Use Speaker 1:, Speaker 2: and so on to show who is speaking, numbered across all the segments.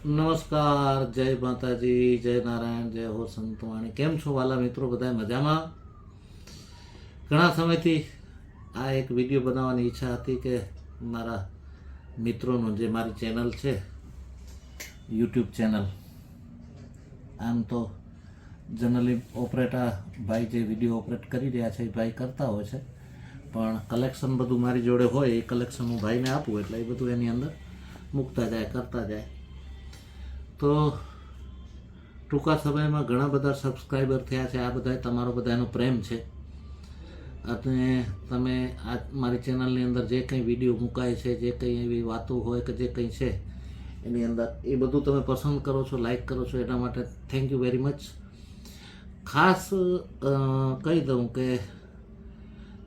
Speaker 1: નમસ્કાર, જય માતાજી, જય નારાયણ, જય હો સંતવાણી. કેમ છો વાલા મિત્રો? બધા મજામાં? ઘણા સમયથી આ એક વિડીયો બનાવવાની ઈચ્છા હતી કે મારા મિત્રોનું જે મારી ચેનલ છે, યુટ્યુબ ચેનલ, આમ તો જનરલી ઓપરેટર ભાઈ જે વિડીયો ઓપરેટ કરી રહ્યા છે એ ભાઈ કરતા હોય છે, પણ કલેક્શન બધું મારી જોડે હોય એ કલેક્શન હું ભાઈને આપું એટલે એ બધું એની અંદર મૂકતા જાય, કરતા જાય. તો ટૂંકા સમયમાં ઘણા બધા સબસ્ક્રાઈબર થયા છે. આ બધા તમારો બધાનો પ્રેમ છે અને તમે આ મારી ચેનલની અંદર જે કંઈ વિડીયો મુકાય છે, જે કંઈ એવી વાતો હોય કે જે કંઈ છે એની અંદર એ બધું તમે પસંદ કરો છો, લાઈક કરો છો, એના માટે થેન્ક યુ વેરી મચ. ખાસ કહી દઉં કે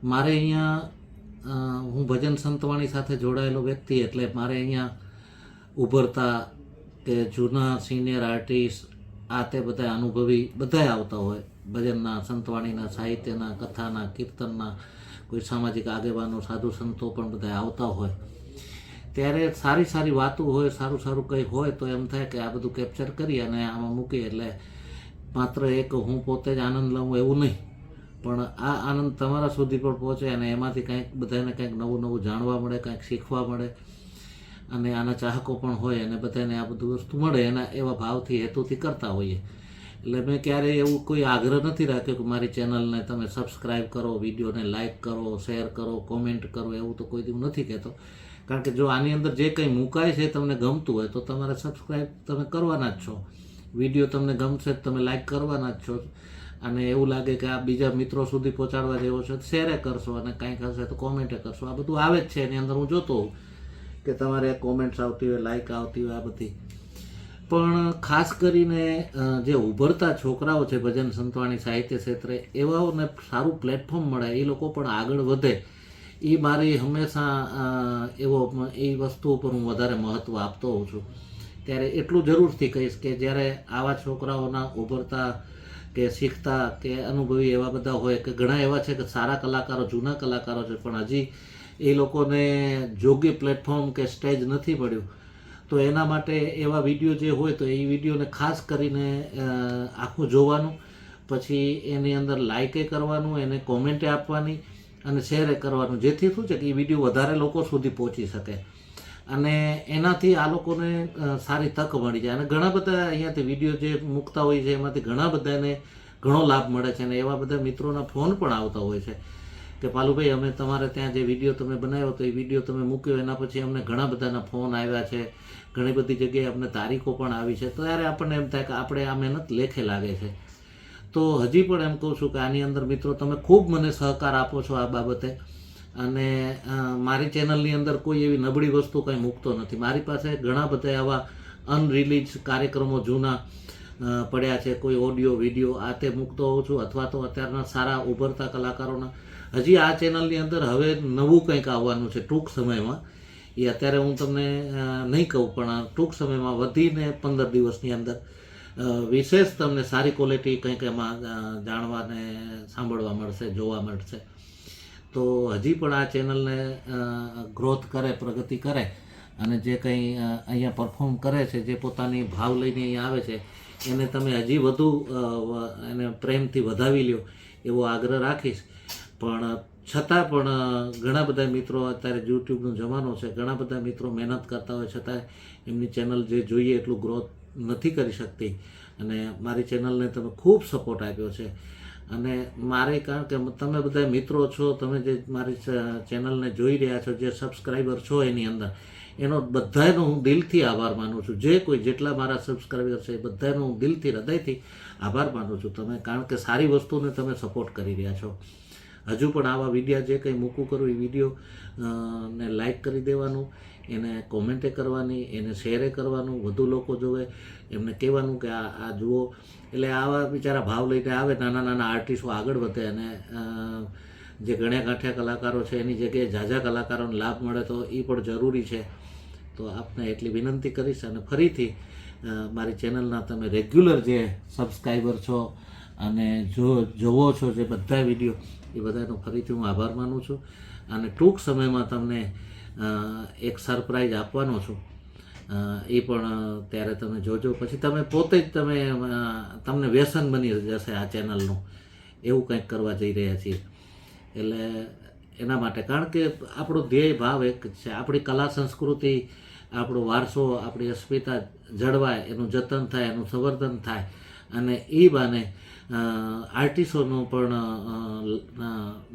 Speaker 1: મારે અહીંયા હું ભજન સંતવાણી સાથે જોડાયેલો વ્યક્તિ, એટલે મારે અહીંયા ઉભરતા કે જૂના સિનિયર આર્ટિસ્ટ આ તે બધા અનુભવી બધાય આવતા હોય, ભજનના, સંતવાણીના, સાહિત્યના, કથાના, કીર્તનના, કોઈ સામાજિક આગેવાનો, સાધુ સંતો પણ બધા આવતા હોય. ત્યારે સારી સારી વાતો હોય, સારું સારું કંઈ હોય તો એમ થાય કે આ બધું કેપ્ચર કરી અને આમાં મૂકીએ એટલે માત્ર એક હું પોતે જ આનંદ લઉં એવું નહીં, પણ આ આનંદ તમારા સુધી પણ પહોંચે અને એમાંથી કંઈક બધાને કંઈક નવું નવું જાણવા મળે, કંઈક શીખવા મળે અને આના ચાહકો પણ હોય અને બધાને આ બધું વસ્તુ મળે એના એવા ભાવથી, હેતુથી કરતા હોઈએ. એટલે મેં ક્યારેય એવું કોઈ આગ્રહ નથી રાખ્યો કે મારી ચેનલને તમે સબસ્ક્રાઈબ કરો, વિડીયોને લાઈક કરો, શેર કરો, કોમેન્ટ કરો, એવું તો કોઈ દિવસ નથી કહેતો. કારણ કે જો આની અંદર જે કંઈ મુકાય છે તમને ગમતું હોય તો તમારે સબસ્ક્રાઈબ તમે કરવાના જ છો, વિડીયો તમને ગમશે તમે લાઈક કરવાના જ છો, અને એવું લાગે કે આ બીજા મિત્રો સુધી પહોંચાડવા જેવો છે શેરે કરશો અને કંઈક હશે તો કોમેન્ટે કરશો. આ બધું આવે જ છે એની અંદર, હું જોતો હોઉં કે તમારે કોમેન્ટ્સ આવતી હોય, લાઈક આવતી હોય, આ બધી. પણ ખાસ કરીને જે ઉભરતા છોકરાઓ છે ભજન સંતવાણી સાહિત્ય ક્ષેત્રે, એવાઓને સારું પ્લેટફોર્મ મળે, એ લોકો પણ આગળ વધે, એ મારી હંમેશા એ વસ્તુ ઉપર હું વધારે મહત્ત્વ આપતો હોઉં છું. ત્યારે એટલું જરૂરથી કહીશ કે જ્યારે આવા છોકરાઓના ઉભરતા કે શીખતા કે અનુભવી એવા બધા હોય કે ઘણા એવા છે કે સારા કલાકારો, જૂના કલાકારો છે, પણ હજી એ લોકોને યોગ્ય પ્લેટફોર્મ કે સ્ટેજ નથી મળ્યું, તો એના માટે એવા વિડીયો જે હોય તો એ વિડીયોને ખાસ કરીને આખું જોવાનું, પછી એની અંદર લાઈકે કરવાનું, એને કોમેન્ટે આપવાની અને શેરે કરવાનું, જેથી શું છે કે એ વિડીયો વધારે લોકો સુધી પહોંચી શકે અને એનાથી આ લોકોને સારી તક મળી જાય. અને ઘણા બધા અહીંયાથી વિડીયો જે મૂકતા હોય છે એમાંથી ઘણા બધાને ઘણો લાભ મળે છે અને એવા બધા મિત્રોના ફોન પણ આવતા હોય છે કે પાલુભાઈ અમે તમારે ત્યાં જે વિડીયો તમે બનાવ્યો તો એ વિડીયો તમે મૂક્યો એના પછી અમને ઘણા બધાના ફોન આવ્યા છે, ઘણી બધી જગ્યાએ અમને તારીખો પણ આવી છે, તો ત્યારે આપણને એમ થાય કે આપણે આ મહેનત લેખે લાગે છે. તો હજી પણ એમ કહું છું કે આની અંદર મિત્રો તમે ખૂબ મને સહકાર આપો છો આ બાબતે, અને મારી ચેનલની અંદર કોઈ એવી નબળી વસ્તુ કંઈ મૂકતો નથી. મારી પાસે ઘણા બધા આવા અનરિલીઝ કાર્યક્રમો જૂના પડ્યા છે, કોઈ ઓડિયો વિડીયો આ તે મૂકતો હોઉં છું, અથવા તો અત્યારના સારા ઉભરતા કલાકારોના. હજી આ ચેનલની અંદર હવે નવું કંઈક આવવાનું છે ટૂંક સમયમાં, એ અત્યારે હું તમને નહીં કહું, પણ ટૂંક સમયમાં વધીને 15 દિવસની અંદર વિશેષ તમને સારી ક્વોલિટી કંઈક એમાં જાણવાને સાંભળવા મળશે, જોવા મળશે. તો હજી પણ આ ચેનલને ગ્રોથ કરે, પ્રગતિ કરે અને જે કંઈ અહીંયા પરફોર્મ કરે છે, જે પોતાની ભાવ લઈને અહીંયા આવે છે, એને તમે હજી વધુ એને પ્રેમથી વધાવી લ્યો એવો આગ્રહ રાખીશ. પણ છતાં પણ ઘણા બધા મિત્રો, અત્યારે યુટ્યુબનો જમાનો છે, ઘણા બધા મિત્રો મહેનત કરતા હોય છતાં એમની ચેનલ જે જોઈએ એટલું ગ્રોથ નથી કરી શકતી, અને મારી ચેનલને તમે ખૂબ સપોર્ટ આપ્યો છે. અને મારે કારણ કે તમે બધા મિત્રો છો, તમે જે મારી ચેનલને જોઈ રહ્યા છો, જે સબસ્ક્રાઈબર છો એની અંદર, એનો બધાનો હું દિલથી આભાર માનું છું. જે કોઈ જેટલા મારા સબસ્ક્રાઈબર છે એ બધાનો હું દિલથી, હૃદયથી આભાર માનું છું તમે, કારણ કે સારી વસ્તુને તમે સપોર્ટ કરી રહ્યા છો. હજુ પણ આવા વિડીયો જે કંઈ મૂકું કરું એ વિડીયો ને લાઈક કરી દેવાનું, એને કોમેન્ટે કરવાની, એને શેરે કરવાનું, વધુ લોકો જોવે, એમને કહેવાનું કે આ જુઓ. એટલે આવા બિચારા ભાવ લઈને આવે, નાના નાના આર્ટિસ્ટો આગળ વધે અને જે ગણ્યા ગાંઠ્યા કલાકારો છે એની જગ્યાએ ઝાઝા કલાકારોને લાભ મળે તો એ પણ જરૂરી છે. તો આપને એટલી વિનંતી કરીશ. અને ફરીથી મારી ચેનલના તમે રેગ્યુલર જે સબસ્ક્રાઈબર છો અને જોવો છો જે બધા વિડીયો, એ બધાનો ફરીથી હું આભાર માનું છું. અને ટૂંક સમયમાં તમને એક સરપ્રાઈઝ આપવાનો છું એ પણ ત્યારે તમે જોજો. પછી તમે પોતે જ તમને વ્યસન બની જશે આ ચેનલનું, એવું કંઈક કરવા જઈ રહ્યા છીએ. એટલે એના માટે, કારણ કે આપણો ધ્યેય ભાવ એક જ છે, આપણી કલા સંસ્કૃતિ, આપણો વારસો, આપણી અસ્મિતા જળવાય, એનું જતન થાય, એનું સંવર્ધન થાય, અને એ બાને આર્ટિસ્ટોનો પણ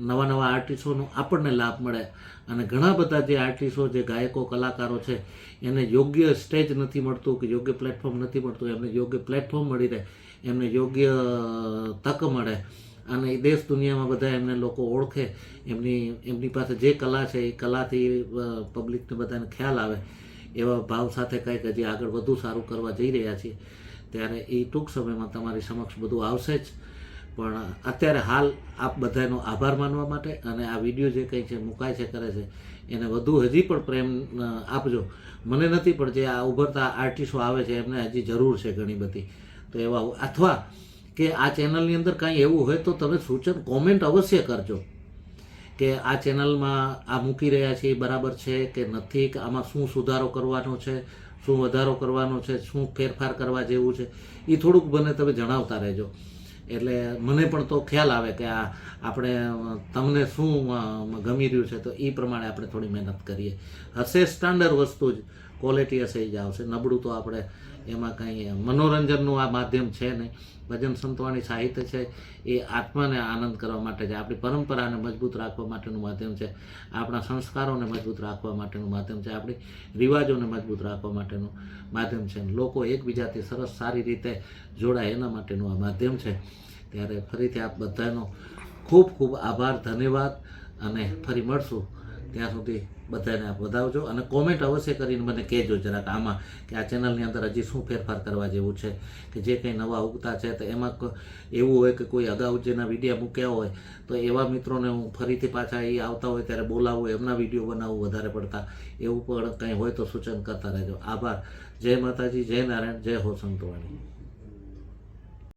Speaker 1: નવા નવા આર્ટિસ્ટોનો આપણને લાભ મળે. અને ઘણા બધા જે આર્ટિસ્ટો, જે ગાયકો, કલાકારો છે, એને યોગ્ય સ્ટેજ નથી મળતું કે યોગ્ય પ્લેટફોર્મ નથી મળતું, એમને યોગ્ય પ્લેટફોર્મ મળી રહે, એમને યોગ્ય તક મળે, અને એ દેશ દુનિયામાં બધા એમને લોકો ઓળખે, એમની પાસે જે કલા છે એ કલાથી પબ્લિકને બધાને ખ્યાલ આવે, એવા ભાવ સાથે કંઈક હજી આગળ વધુ સારું કરવા જઈ રહ્યા છીએ. ત્યારે એ ટૂંક સમયમાં તમારી સમક્ષ બધું આવશે જ. પણ અત્યારે હાલ આપ બધાનો આભાર માનવા માટે, અને આ વિડીયો જે કંઈ છે મુકાય છે, કરે છે, એને વધુ હજી પણ પ્રેમ આપજો. મને નથી, પણ જે આ ઉભરતા આર્ટિસ્ટો આવે છે એમને હજી જરૂર છે ઘણી બધી. તો એવા, અથવા કે આ ચેનલની અંદર કાંઈ એવું હોય તો તમે સૂચન, કોમેન્ટ અવશ્ય કરજો કે આ ચેનલમાં આ મૂકી રહ્યા છે એ બરાબર છે કે નથી, કે આમાં શું સુધારો કરવાનો છે, શું વધારો કરવાનો છે, શું ફેરફાર કરવા જેવું છે, એ થોડુંક મને તમે જણાવતા રહેજો. એટલે મને પણ તો ખ્યાલ આવે કે આ આપણે તમને શું ગમી રહ્યું છે, તો એ પ્રમાણે આપણે થોડી મહેનત કરીએ. હશે સ્ટાન્ડર્ડ વસ્તુ જ, ક્વોલિટી હશે જ આવશે. નબળું તો આપણે એમાં કંઈ, મનોરંજનનું આ માધ્યમ છે નહીં. ભજન સંતવાણી સાહિત્ય છે એ આત્માને આનંદ કરવા માટે છે, આપણી પરંપરાને મજબૂત રાખવા માટેનું માધ્યમ છે, આપણા સંસ્કારોને મજબૂત રાખવા માટેનું માધ્યમ છે, આપણી રિવાજોને મજબૂત રાખવા માટેનું માધ્યમ છે. લોકો એકબીજાથી સરસ સારી રીતે જોડાય એના માટેનું આ માધ્યમ છે. ત્યારે ફરીથી આપ બધાનો ખૂબ ખૂબ આભાર, ધન્યવાદ, અને ફરી મળશું. ત્યાં સુધી બધાને આપ વધાવજો, અને કોમેન્ટ અવશ્ય કરીને મને કહેજો જરાક આમાં કે આ ચેનલની અંદર હજી શું ફેરફાર કરવા જેવું છે, કે જે કંઈ નવા ઉગતા છે તો એમાં એવું હોય કે કોઈ અગાઉ જેના વિડીયો મૂક્યા હોય તો એવા મિત્રોને હું ફરીથી પાછા એ આવતા હોય ત્યારે બોલાવું, એમના વિડીયો બનાવવું વધારે પડતા, એવું પણ કંઈ હોય તો સૂચન કરતા રહેજો. આભાર. જય માતાજી, જય નારાયણ, જય હો સંતવાણી.